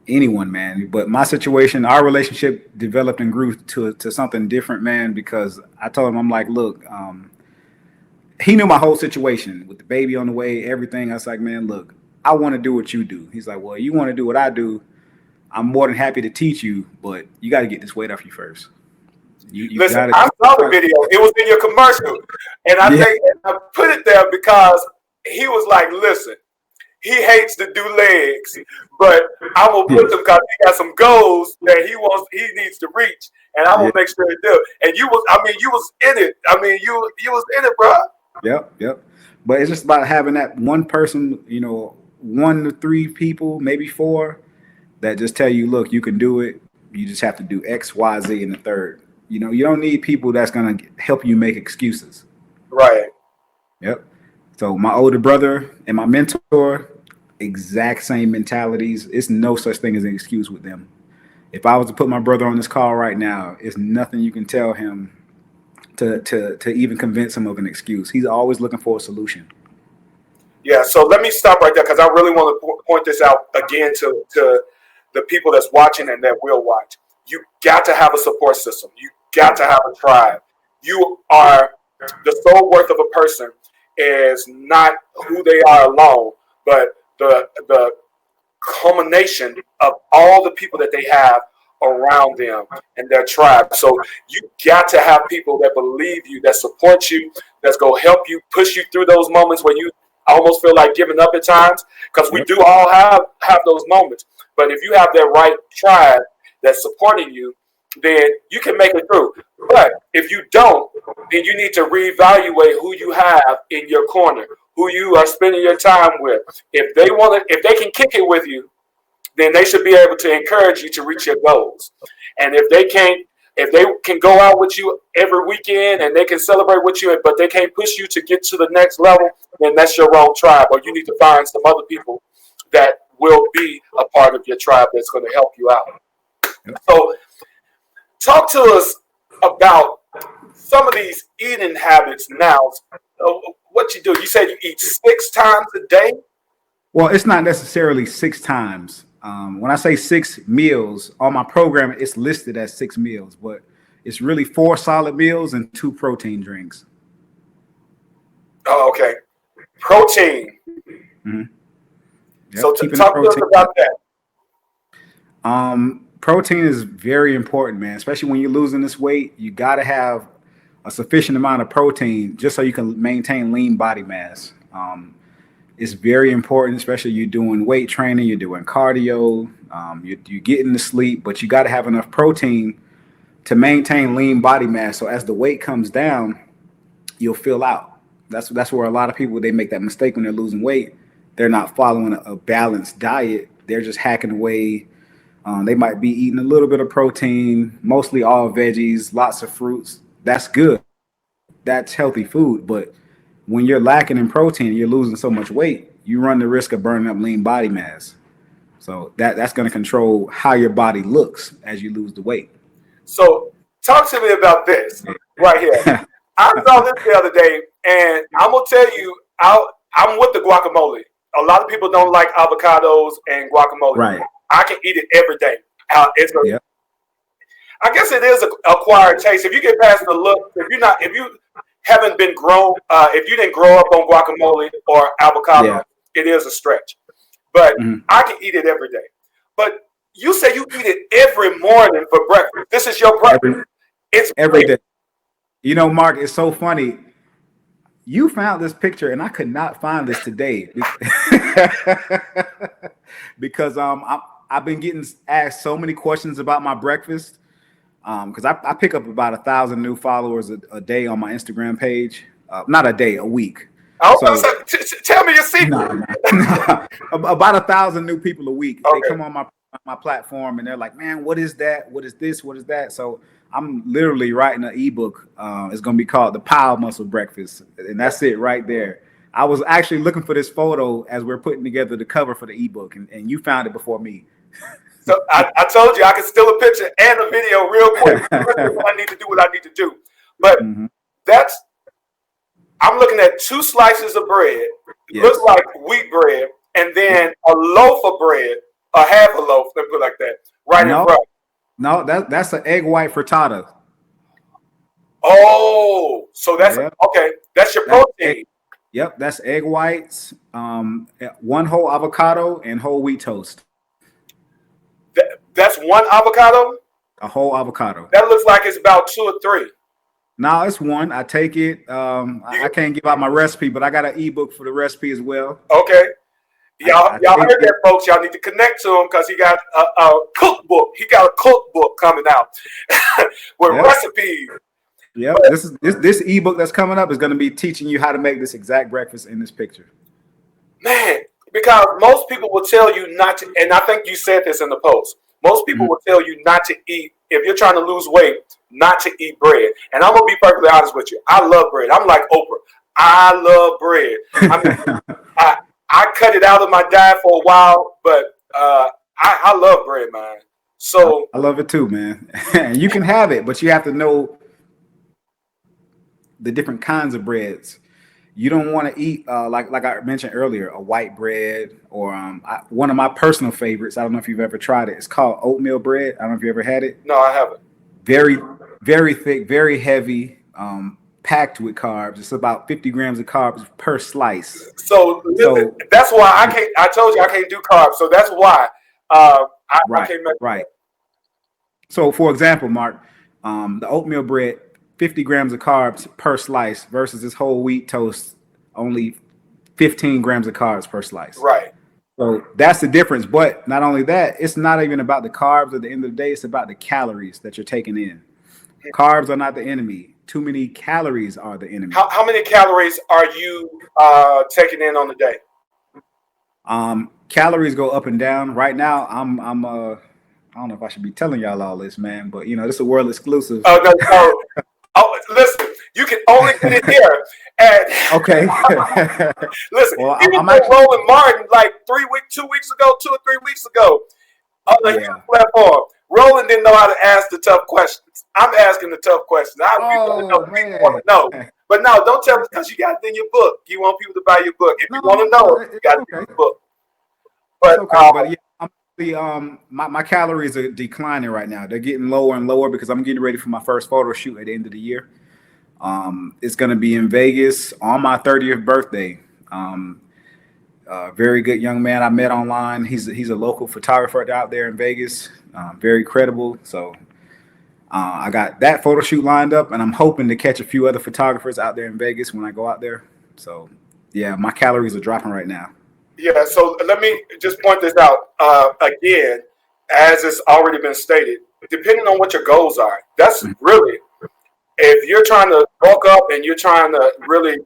S4: Anyone, man. But my situation, our relationship developed and grew to something different, man, because I told him, I'm like, look, he knew my whole situation with the baby on the way, everything. I was like, man, look, I want to do what you do. He's like, well, you want to do what I do. I'm more than happy to teach you, but you got to get this weight off you first. You
S3: Listen,
S4: gotta,
S3: I saw the video. It was in your commercial. And I think I put it there because he was like, listen, he hates to do legs, but I will put them because he got some goals that he needs to reach, and I will make sure he do. And you was in it. I mean, you was in it, bro.
S4: Yep. But it's just about having that one person, 1 to 3 people, maybe 4, that just tell you, look, you can do it. You just have to do X, Y, Z in the third. You don't need people that's gonna help you make excuses.
S3: Right.
S4: Yep. So my older brother and my mentor, exact same mentalities. It's no such thing as an excuse with them. If I was to put my brother on this call right now, it's nothing you can tell him to even convince him of an excuse. He's always looking for a solution.
S3: Yeah. So let me stop right there because I really want to point this out again to the people that's watching and that will watch. You got to have a support system. You got to have a tribe. You are the sole worth of a person is not who they are alone, but the culmination of all the people that they have around them and their tribe. So you got to have people that believe you, that support you, that's going to help you, push you through those moments where you almost feel like giving up at times, because we do all have those moments. But if you have that right tribe that's supporting you, then you can make it through. But if you don't, then you need to reevaluate who you have in your corner, who you are spending your time with. If they can kick it with you, then they should be able to encourage you to reach your goals. And if they can go out with you every weekend and they can celebrate with you, but they can't push you to get to the next level, then that's your wrong tribe, or you need to find some other people that will be a part of your tribe that's going to help you out. So talk to us about some of these eating habits now. What you do? You said you eat 6 times a day?
S4: Well, it's not necessarily 6 times. When I say 6 meals, on my program, it's listed as 6 meals, but it's really 4 solid meals and 2 protein drinks.
S3: Oh, okay. Protein.
S4: Mm-hmm. Yep,
S3: so talk to us about that.
S4: Protein is very important, man, especially when you're losing this weight. You got to have a sufficient amount of protein just so you can maintain lean body mass. It's very important, especially you're doing weight training, you're doing cardio, you're getting to sleep, but you got to have enough protein to maintain lean body mass. So as the weight comes down, you'll fill out. That's where a lot of people, they make that mistake when they're losing weight. They're not following a balanced diet. They're just hacking away. They might be eating a little bit of protein, mostly all veggies, lots of fruits. That's good. That's healthy food. But when you're lacking in protein, you're losing so much weight, you run the risk of burning up lean body mass. So that's going to control how your body looks as you lose the weight.
S3: So talk to me about this right here. I saw this the other day, and I'm going to tell you, I'm with the guacamole. A lot of people don't like avocados and guacamole.
S4: Right.
S3: I can eat it every day. I guess it is an acquired taste. If you get past the look, if haven't been grown, if you didn't grow up on guacamole or avocado, it is a stretch. But I can eat it every day. But you say you eat it every morning for breakfast. This is your breakfast. It's
S4: every day. You know, Mark, it's so funny. You found this picture, and I could not find this today because I've been getting asked so many questions about my breakfast. Because I pick up about 1,000 new followers a day on my Instagram page. Not a day, a week.
S3: So, tell me your secret.
S4: About 1,000 new people a week.
S3: Okay.
S4: They come on my platform and they're like, "Man, what is that? What is this? What is that?" So I'm literally writing an ebook. It's going to be called The Power Muscle Breakfast, and that's it right there. I was actually looking for this photo as we're putting together the cover for the ebook, and you found it before me.
S3: So I told you I could steal a picture and a video real quick. I need to do what I need to do. But I'm looking at 2 slices of bread. It looks like wheat bread, and then a loaf of bread, a half a loaf, let me put it like that, right in front.
S4: No, that's an egg white frittata.
S3: Oh, so that's okay. That's your protein.
S4: Yep, that's egg whites, 1 whole avocado, and whole wheat toast.
S3: That's 1 avocado?
S4: A whole avocado.
S3: That looks like it's about 2 or 3.
S4: No, it's 1. I take it. I can't give out my recipe, but I got an ebook for the recipe as well.
S3: Okay. Y'all heard that, folks. Y'all need to connect to him because he got a cookbook. He got a cookbook coming out with recipes.
S4: Yeah, this ebook that's coming up is going to be teaching you how to make this exact breakfast in this picture.
S3: Man, because most people will tell you not to, and I think you said this in the post. Most people will tell you not to eat, if you're trying to lose weight, not to eat bread. And I'm going to be perfectly honest with you. I love bread. I'm like Oprah. I love bread. I mean, I cut it out of my diet for a while, but I love bread, man. So
S4: I love it too, man. You can have it, but you have to know the different kinds of breads. You don't want to eat like I mentioned earlier, a white bread or one of my personal favorites. I don't know if you've ever tried it. It's called oatmeal bread. I don't know if you ever had it.
S3: No, I haven't.
S4: Very, very thick, very heavy, packed with carbs. It's about 50 grams of carbs per slice.
S3: So that's why I can't. I told you I can't do carbs. So that's why I can't make
S4: right. So for example, Mark, the oatmeal bread, 50 grams of carbs per slice versus this whole wheat toast, only 15 grams of carbs per slice.
S3: Right.
S4: So that's the difference. But not only that, it's not even about the carbs at the end of the day. It's about the calories that you're taking in. Carbs are not the enemy. Too many calories are the enemy.
S3: How many calories are you taking in on the day?
S4: Calories go up and down. Right now, I'm I don't know if I should be telling y'all all this, man, but you know, this is a world exclusive.
S3: Oh no. Oh, listen, you can only get it here.
S4: Okay.
S3: Listen,
S4: well,
S3: even though Roland Martin, like 2 or 3 weeks ago, on the platform, Roland didn't know how to ask the tough questions. I'm asking the tough questions. People want to know. But no, don't tell me because you got it in your book. You want people to buy your book. If you want to know it, you got it in your book. But,
S4: my calories are declining right now. They're getting lower and lower because I'm getting ready for my first photo shoot at the end of the year. It's going to be in Vegas on my 30th birthday. Very good young man I met online. He's a local photographer out there in Vegas. Very credible. So I got that photo shoot lined up, and I'm hoping to catch a few other photographers out there in Vegas when I go out there. So yeah, my calories are dropping right now.
S3: Yeah, so let me just point this out again, as it's already been stated, depending on what your goals are. That's really, if you're trying to bulk up and you're trying to really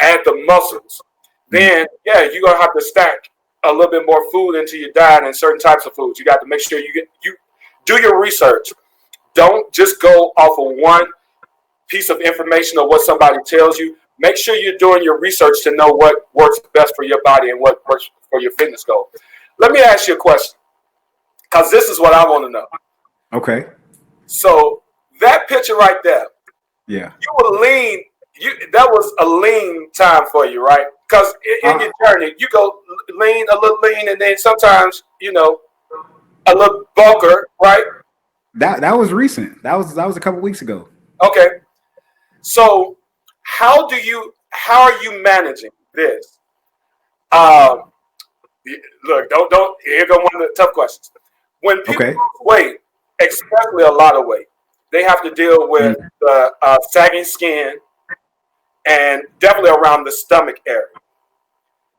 S3: add the muscles, then yeah, you're gonna have to stack a little bit more food into your diet and certain types of foods. You got to make sure you do your research. Don't just go off of one piece of information or what somebody tells you. Make sure you're doing your research to know what works best for your body and what works for your fitness goal. Let me ask you a question, because this is what I want to know.
S4: Okay.
S3: So that picture right there,
S4: yeah,
S3: you were lean. That was a lean time for you, right? Because in your journey, you go a little lean, and then sometimes, a little bulker, right?
S4: That was recent. That was a couple weeks ago.
S3: Okay. So how are you managing this? Um, Look, don't. Here go one of the tough questions. When people
S4: Okay.
S3: lose weight, especially a lot of weight, they have to deal with
S4: Mm.
S3: the sagging skin and definitely around the stomach area.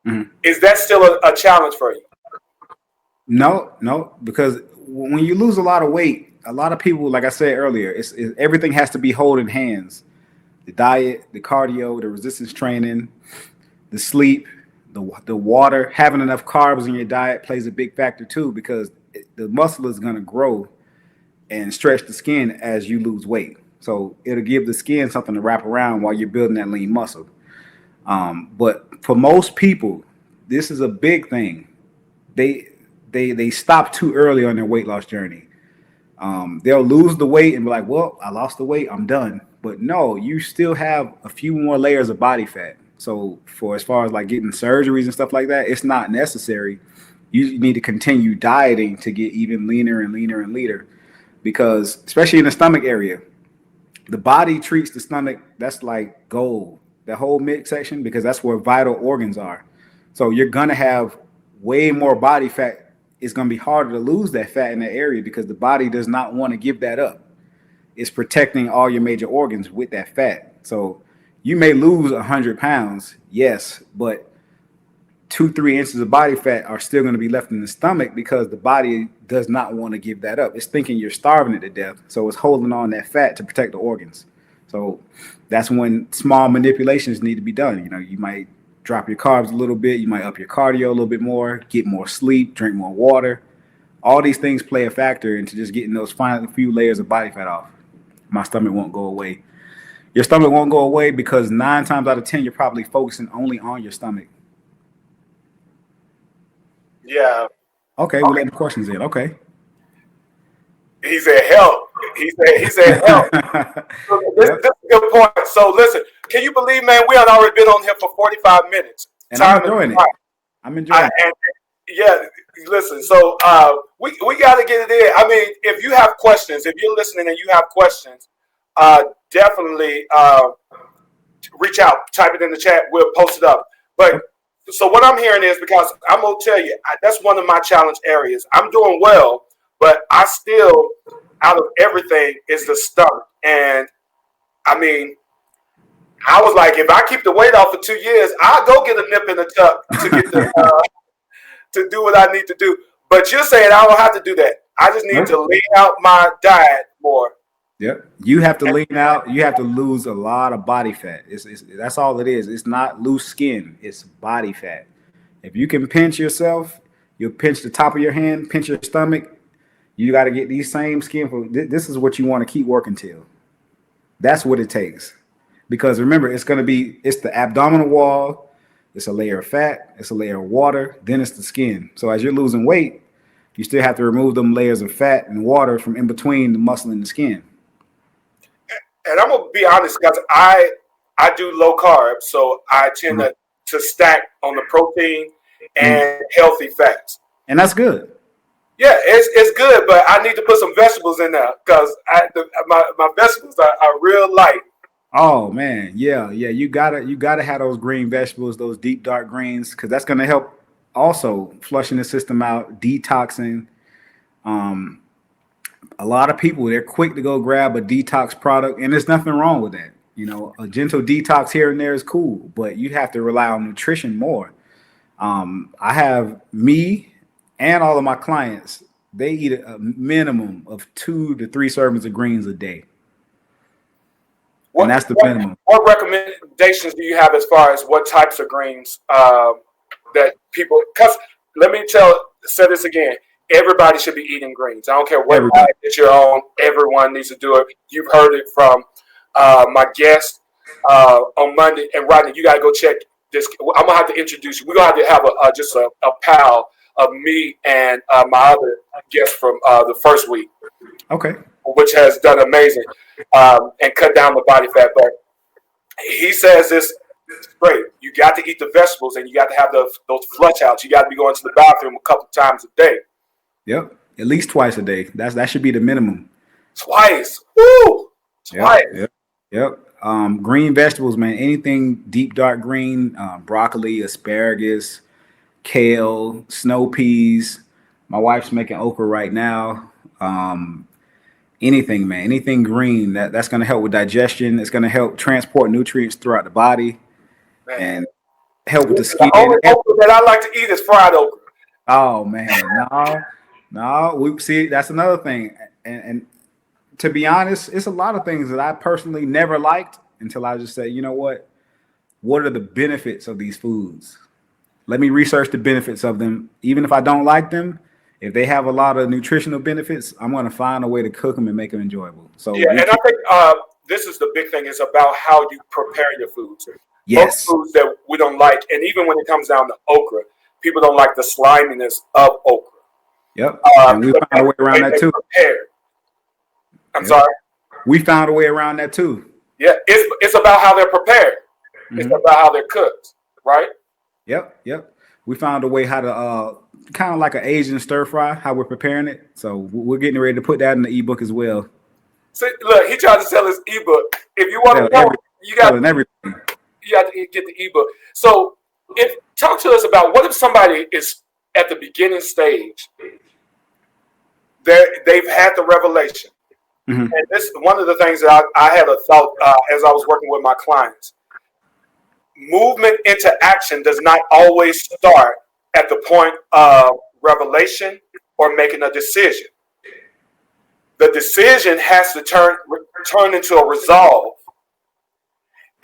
S4: Mhm.
S3: Is that still a challenge for you?
S4: No, no, because when you lose a lot of weight, a lot of people, like I said earlier, everything has to be holding hands. The diet, the cardio, the resistance training, the sleep, the water, having enough carbs in your diet plays a big factor too, because the muscle is going to grow and stretch the skin as you lose weight. So it'll give the skin something to wrap around while you're building that lean muscle. But for most people, this is a big thing. They they stop too early on their weight loss journey. They'll lose the weight and be like, "Well, I lost the weight, I'm done." But no, you still have a few more layers of body fat. So for as far as like getting surgeries and stuff like that, it's not necessary. You need to continue dieting to get even leaner and leaner and leaner, because especially in the stomach area, the body treats the stomach, that's like gold, that whole midsection, because that's where vital organs are. So you're gonna have way more body fat. It's gonna be harder to lose that fat in that area because the body does not want to give that up. It's protecting all your major organs with that fat. So you may lose 100 pounds, yes, but 2, 3 inches of body fat are still going to be left in the stomach because the body does not want to give that up. It's thinking you're starving it to death. So it's holding on that fat to protect the organs. So that's when small manipulations need to be done. You know, you might drop your carbs a little bit. You might up your cardio a little bit more, get more sleep, drink more water. All these things play a factor into just getting those final few layers of body fat off. My stomach won't go away. Your stomach won't go away because 9 times out of 10, you're probably focusing only on your stomach.
S3: Yeah.
S4: Okay, we're letting the questions in. Okay.
S3: He said help. He said help. So this
S4: Yep.
S3: is a good point. So listen, can you believe, man? We have already been on here for 45 minutes.
S4: And I'm
S3: Time is
S4: enjoying it.
S3: flying.
S4: I'm enjoying it.
S3: And yeah, listen. So we got to get it in. I mean, if you have questions, if you're listening and you have questions, definitely reach out, type it in the chat. We'll post it up. But so what I'm hearing is, because I'm gonna tell you, that's one of my challenge areas. I'm doing well, but I still, out of everything, is the stomach. And I mean, I was like, if I keep the weight off for 2 years, I'll go get a nip in the tuck to get the to do what I need to do. But you're saying I don't have to do that. I just need to lay out my diet more.
S4: Yep. You have to lean out. You have to lose a lot of body fat. That's all it is. It's not loose skin. It's body fat. If you can pinch yourself, you'll pinch the top of your hand, pinch your stomach. You got to get these same skin. This is what you want to keep working till. That's what it takes. Because remember, it's the abdominal wall. It's a layer of fat. It's a layer of water. Then it's the skin. So as you're losing weight, you still have to remove them layers of fat and water from in between the muscle and the skin.
S3: And I'm gonna be honest, guys. I do low carb, so I tend to stack on the protein and healthy fats.
S4: And that's good.
S3: Yeah, it's good, but I need to put some vegetables in there because my vegetables are real light.
S4: Oh man, yeah. You gotta have those green vegetables, those deep dark greens, because that's gonna help also flushing the system out, detoxing. A lot of people, they're quick to go grab a detox product, and there's nothing wrong with that. You know, a gentle detox here and there is cool, but you have to rely on nutrition more. I have me and all of my clients, they eat a minimum of 2 to 3 servings of greens a day. And that's the minimum.
S3: What recommendations do you have as far as what types of greens that people? Because let me say this again. Everybody should be eating greens. I don't care what diet that you're on. Everyone needs to do it. You've heard it from my guest on Monday. And Rodney, you got to go check this. I'm gonna have to introduce you. We're gonna have to have just a pal of me and my other guest from the first week.
S4: Okay.
S3: Which has done amazing and cut down the body fat. But he says this great. You got to eat the vegetables and you got to have those flush outs. You got to be going to the bathroom a couple times a day.
S4: Yep. At least twice a day. That should be the minimum.
S3: Twice. Woo! Twice.
S4: Yep. Green vegetables, man. Anything deep dark green, broccoli, asparagus, kale, snow peas. My wife's making okra right now. Anything, man. Anything green that's going to help with digestion. It's going to help transport nutrients throughout the body
S3: Man.
S4: and help with the
S3: The
S4: skin.
S3: only okra that I like to eat is fried okra.
S4: Oh man, no. We see that's another thing, and to be honest, it's a lot of things that I personally never liked until I just said, you know what? What are the benefits of these foods? Let me research the benefits of them. Even if I don't like them, if they have a lot of nutritional benefits, I'm going to find a way to cook them and make them enjoyable. So
S3: Yeah, and I think this is the big thing is about how you prepare your foods.
S4: yes,
S3: Most foods that we don't like, and even when it comes down to okra, people don't like the sliminess of okra.
S4: yep, and we
S3: But
S4: found a way around that too.
S3: prepared. I'm
S4: Yep.
S3: sorry.
S4: We found a way around that too.
S3: Yeah, it's about how they're prepared. It's
S4: Mhm.
S3: about how they're cooked, right?
S4: Yep. We found a way how to kind of like an Asian stir fry, how we're preparing it. So we're getting ready to put that in the ebook as well.
S3: See, look, he tried to sell his ebook. If you want to know, you got
S4: Telling everything.
S3: to get the ebook. So, if talk to us about what if somebody is at the beginning stage, they've had the revelation,
S4: Mhm.
S3: and this one of the things that I had a thought as I was working with my clients. Movement into action does not always start at the point of revelation or making a decision. The decision has to turn into a resolve.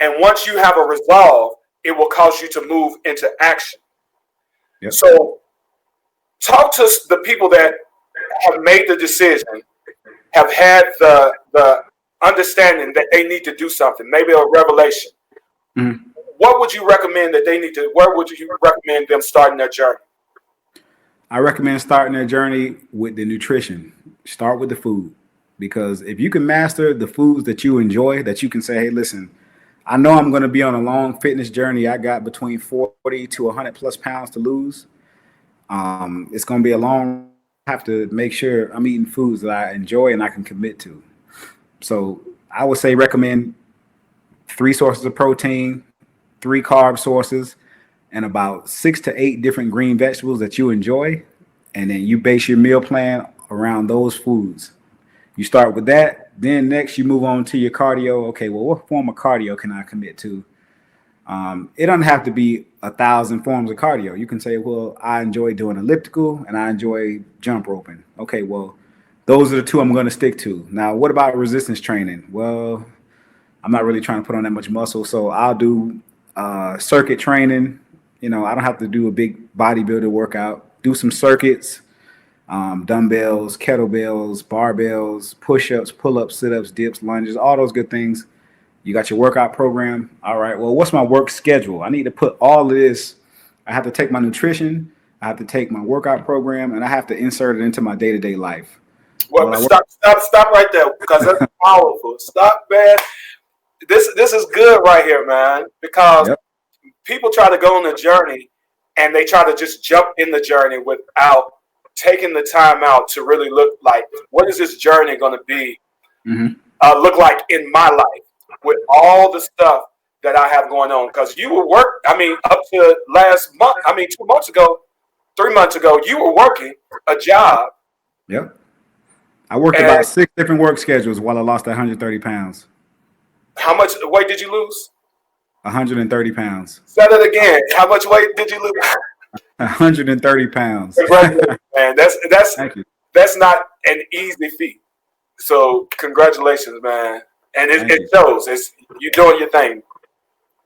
S3: And once you have a resolve, it will cause you to move into action.
S4: Yep.
S3: So talk to the people that have made the decision, have had the understanding that they need to do something, maybe a revelation.
S4: Mhm.
S3: What would you recommend that they need to, where would you recommend them starting their journey?
S4: I recommend starting their journey with the nutrition. Start with the food. Because if you can master the foods that you enjoy, that you can say, hey, listen, I know I'm going to be on a long fitness journey. I got between 40 to 100 plus pounds to lose. It's going to be a long, I have to make sure I'm eating foods that I enjoy and I can commit to. So I would say recommend 3 sources of protein, 3 carb sources, and about 6 to 8 different green vegetables that you enjoy. And then you base your meal plan around those foods. You start with that. Then next you move on to your cardio. Okay, well, what form of cardio can I commit to? It doesn't have to be 1,000 forms of cardio. You can say, well, I enjoy doing elliptical and I enjoy jump roping. Okay, well, those are the 2 I'm going to stick to. Now, what about resistance training? Well, I'm not really trying to put on that much muscle, so I'll do circuit training. You know, I don't have to do a big bodybuilder workout. Do some circuits, dumbbells, kettlebells, barbells, push-ups, pull-ups, sit-ups, dips, lunges, all those good things. You got your workout program. All right, well, what's my work schedule? I need to put all of this. I have to take my nutrition, I have to take my workout program, and I have to insert it into my day-to-day life.
S3: Well, stop right there because that's powerful. Stop, man. This is good right here, man, because
S4: Yep.
S3: people try to go on a journey and they try to just jump in the journey without taking the time out to really look like, what is this journey going to be look like in my life with all the stuff that I have going on? Because you were up to last month, 2 months ago, 3 months ago, you were working a job.
S4: Yep. I worked about 6 different work schedules while I lost 130 pounds.
S3: How much weight did you lose?
S4: 130 pounds.
S3: Say that again. How much weight did you lose?
S4: 130 pounds.
S3: Congratulations, man.
S4: Thank you.
S3: That's not an easy feat. So congratulations, man. And it shows. You're doing your thing.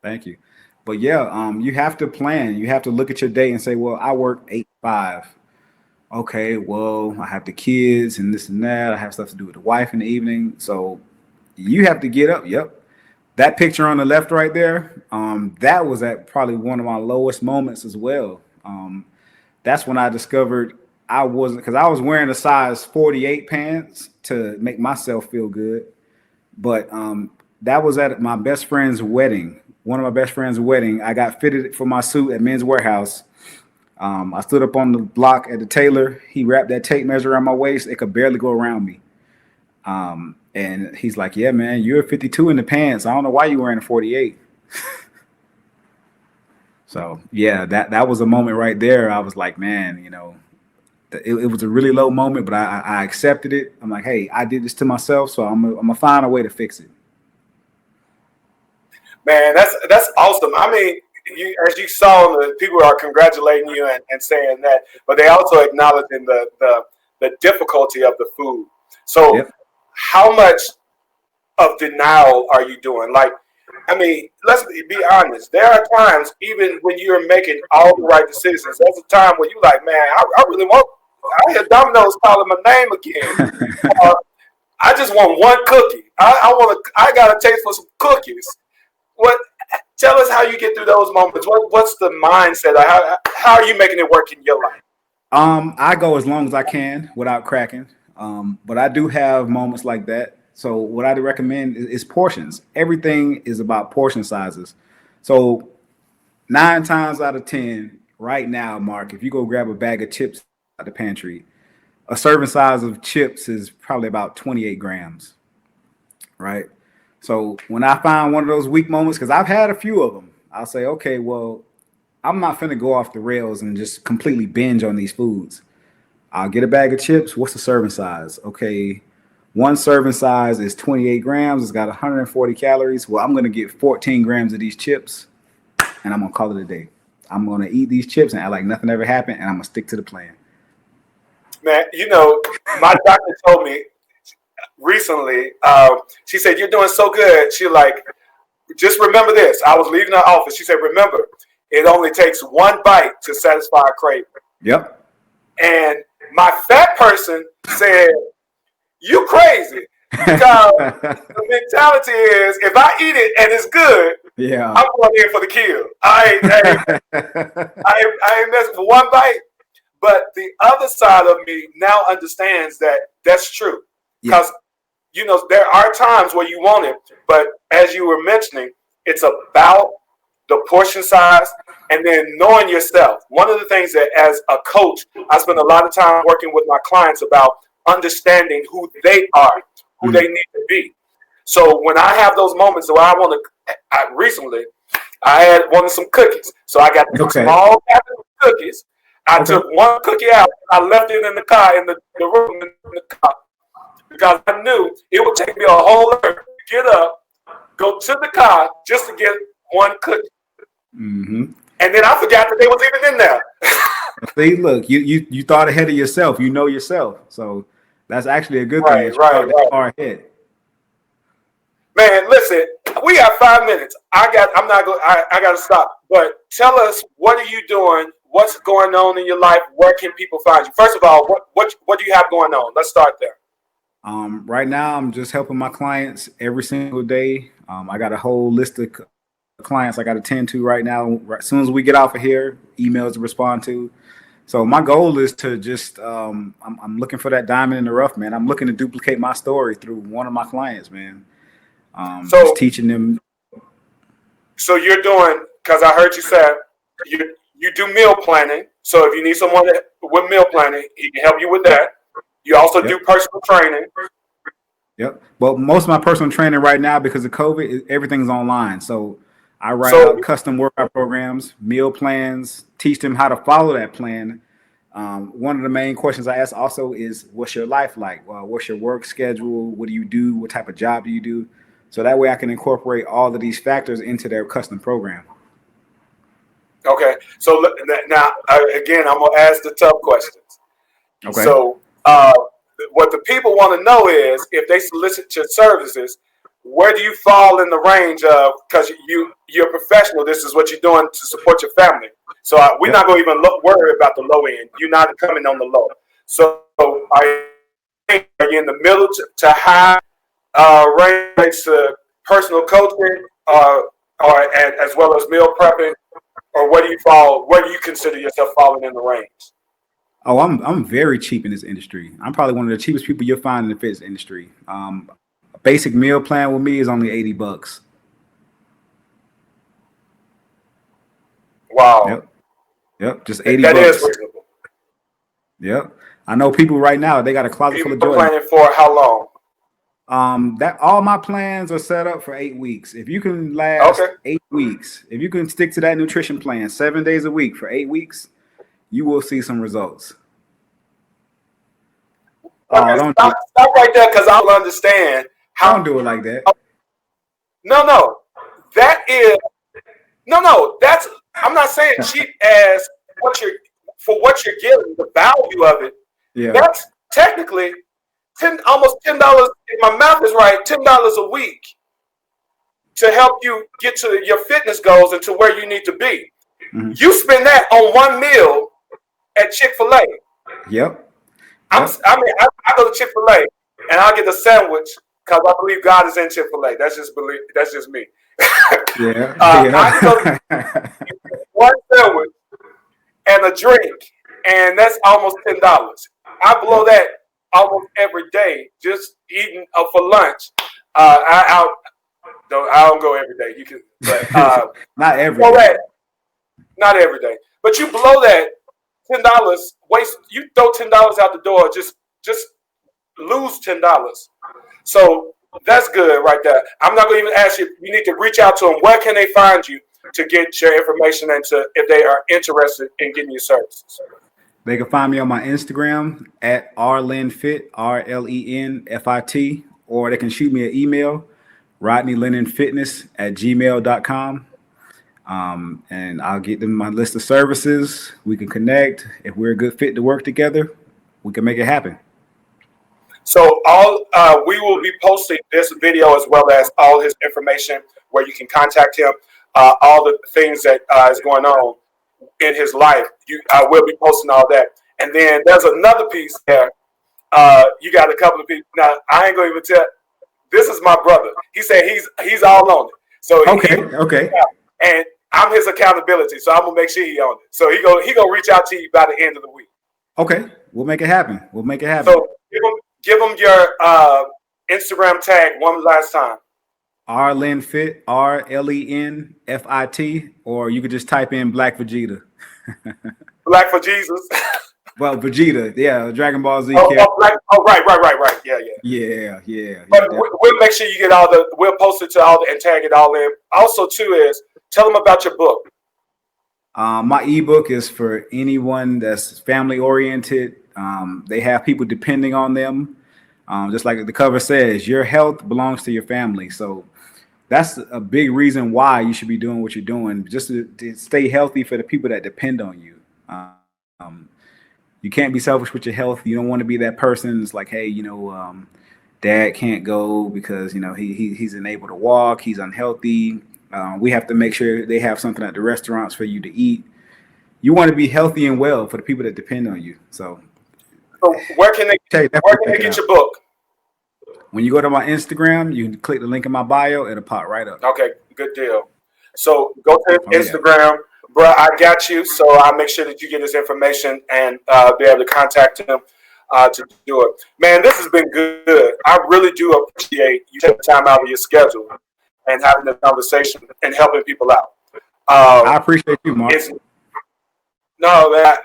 S4: Thank you. But yeah, you have to plan. You have to look at your day and say, well, I work 8 to 5. Okay, well, I have the kids and this and that. I have stuff to do with the wife in the evening. So you have to get up. Yep. That picture on the left right there, that was at probably one of my lowest moments as well. That's when I discovered I wasn't, because I was wearing a size 48 pants to make myself feel good. But that was at my best friend's wedding. One of my best friend's wedding. I got fitted for my suit at Men's Warehouse. I stood up on the block at the tailor. He wrapped that tape measure around my waist. It could barely go around me. And he's like, yeah, man, you're 52 in the pants. I don't know why you're wearing a 48. So yeah, that was a moment right there. I was like, man, it was a really low moment, but I accepted it. I'm like, hey, I did this to myself, so I'm gonna find a way to fix it.
S3: Man, that's awesome. I mean, as you saw, the people are congratulating you and saying that, but they also acknowledging the difficulty of the food. So,
S4: Yep.
S3: how much of denial are you doing? Like, I mean, let's be honest. There are times, even when you're making all the right decisions, there's a time when you're like, man, I really want. I hear Domino's calling my name again. Uh, I just want one cookie. I want to. I got a taste for some cookies. What? Tell us how you get through those moments. What's the mindset? How are you making it work in your life?
S4: I go as long as I can without cracking. But I do have moments like that. So what I recommend is portions. Everything is about portion sizes. So 9 times out of 10, right now, Mark, if you go grab a bag of chips at the pantry, a serving size of chips is probably about 28 grams, right? So when I find one of those weak moments, because I've had a few of them, I'll say, okay, well, I'm not finna go off the rails and just completely binge on these foods. I'll get a bag of chips. What's the serving size? Okay, one serving size is 28 grams. It's got 140 calories. Well, I'm gonna get 14 grams of these chips, and I'm gonna call it a day. I'm gonna eat these chips and act like nothing ever happened, and I'm gonna stick to the plan.
S3: Man, my doctor told me recently. She said you're doing so good. She like, just remember this. I was leaving her office. She said, remember, it only takes one bite to satisfy a craving.
S4: Yep.
S3: And my fat person said, you crazy. Because the mentality is, if I eat it and it's good,
S4: Yeah.
S3: I'm going in for the kill. I ain't messing with one bite. But the other side of me now understands that that's true. Because, there are times where you want it. But as you were mentioning, it's about the portion size and then knowing yourself. One of the things that as a coach, I spend a lot of time working with my clients about understanding who they are, who they need to be. So when I have those moments where recently I had wanted some cookies. So I got a small packet of cookies. I took one cookie out. I left it in the car, in the room in the car, because I knew it would take me a whole hour to get up, go to the car just to get one cookie.
S4: Mm-hmm.
S3: And then I forgot that they was even in there.
S4: See, look, you thought ahead of yourself. You know yourself, so that's actually a good thing.
S3: Right,
S4: that you thought that far ahead.
S3: Man, listen, we got 5 minutes. I got to stop. But tell us, what are you doing? What's going on in your life? Where can people find you? First of all, what do you have going on? Let's start there.
S4: Right now, I'm just helping my clients every single day. I got a whole list of clients I got to tend to right now. As soon as we get off of here, emails to respond to. So my goal is to just, I'm looking for that diamond in the rough, man. I'm looking to duplicate my story through one of my clients, man. So just teaching them.
S3: So you're doing, because I heard you say you do meal planning. So if you need someone with meal planning, he can help you with that. You also do personal training.
S4: Yep. But most of my personal training right now, because of COVID, everything's online. So I write out custom workout programs, meal plans, teach them how to follow that plan. One of the main questions I ask also is, what's your life like? What's your work schedule? What do you do? What type of job do you do? So that way I can incorporate all of these factors into their custom program.
S3: Okay. So now, again, I'm going to ask the tough questions.
S4: Okay.
S3: So what the people want to know is, if they solicit your services, where do you fall in the range of, because you're a professional, this is what you're doing to support your family. So we're not going to even worry about the low end. You're not coming on the low. So are you in the middle to high range to personal coaching, or as well as meal prepping, or where do you fall? Where do you consider yourself falling in the range?
S4: Oh, I'm very cheap in this industry. I'm probably one of the cheapest people you'll find in the fitness industry. A basic meal plan with me is only $80.
S3: Wow.
S4: Yep. Just $80.
S3: That is reasonable.
S4: Yep. I know people right now, they got a closet full of joy.
S3: Planning for how long?
S4: That all my plans are set up for 8 weeks. If you can last
S3: Okay.
S4: 8 weeks, if you can stick to that nutrition plan 7 days a week for 8 weeks, you will see some results.
S3: Okay,
S4: Don't
S3: stop right there because I will understand
S4: don't
S3: how.
S4: do it like that.
S3: No, that is no. That's I'm not saying cheap as what you're for what you're getting, the value of it.
S4: Yeah.
S3: That's technically almost $10. If my math is right, $10 a week to help you get to your fitness goals and to where you need to be.
S4: Mm-hmm.
S3: You spend that on one meal at Chick-fil-A.
S4: Yep.
S3: I go to Chick-fil-A and I'll get a sandwich because I believe God is in Chick-fil-A. That's just me.
S4: Yeah.
S3: I go to one sandwich and a drink, and that's almost $10. I blow that almost every day just eating for lunch. I don't go every day. You can, but
S4: Not every
S3: blow
S4: day.
S3: that, not every day. But you blow that $10. Waste. You throw $10 out the door. Just lose $10. So that's good right there. I'm not going to even ask you. You need to reach out to them. Where can they find you to get your information and to if they are interested in getting your services?
S4: They can find me on my Instagram at rlenfit, RLENFIT, or they can shoot me an email, rodneylennonfitness@gmail.com. And I'll get them my list of services. We can connect. If we're a good fit to work together, we can make it happen.
S3: So we will be posting this video as well as all his information where you can contact him, all the things that is going on in his life. I will be posting all that. And then there's another piece there. You got a couple of people. Now, I ain't going to even tell. This is my brother. He said he's all on it. So
S4: Okay.
S3: And I'm his accountability, so I'm gonna make sure he on it. So he gonna reach out to you by the end of the week.
S4: Okay, we'll make it happen.
S3: So give him your Instagram tag one last time.
S4: rlenfit, RLENFIT, or you could just type in Black Vegeta.
S3: Black for Jesus.
S4: Well, Vegeta, yeah, Dragon Ball Z.
S3: Right. Yeah. But we'll make sure you get we'll post it to all and tag it all in. Also, too, is tell them about your book.
S4: My ebook is for anyone that's family oriented. They have people depending on them. Just like the cover says, your health belongs to your family. So that's a big reason why you should be doing what you're doing, just to stay healthy for the people that depend on you. You can't be selfish with your health. You don't want to be that person that's like, hey, dad can't go because, he's unable to walk. He's unhealthy. We have to make sure they have something at the restaurants for you to eat. You want to be healthy and well for the people that depend on you. So
S3: where can they get your book?
S4: When you go to my Instagram, you can click the link in my bio. It'll pop right up.
S3: Okay, good deal. So go to Instagram. Bro, I got you. So I'll make sure that you get his information and be able to contact him to do it. Man, this has been good. I really do appreciate you taking time out of your schedule and having this conversation and helping people out.
S4: I appreciate you, Mark.
S3: No, man,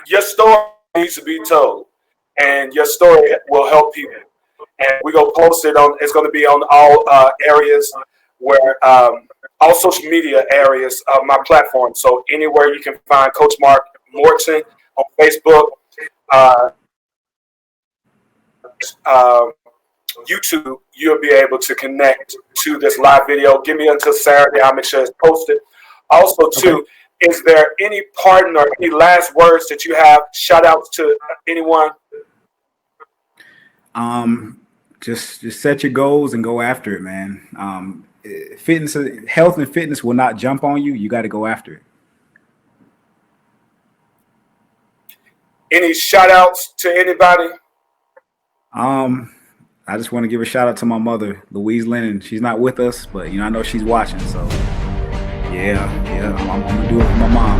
S3: your story needs to be told, and your story will help people. And we're going to post it on, it's going to be on all areas where, all social media areas of my platform. So anywhere you can find Coach Mark Morton on Facebook, YouTube, you'll be able to connect to this live video. Give me until Saturday. I'll make sure it's posted. Also, too, is there any pardon or any last words that you have? Shout outs to anyone?
S4: Just set your goals and go after it, man. Health and fitness will not jump on you. You got to go after it.
S3: Any shout outs to anybody?
S4: I just want to give a shout out to my mother, Louise Lenon. She's not with us, but I know she's watching. So yeah, I'm gonna do it for my mom.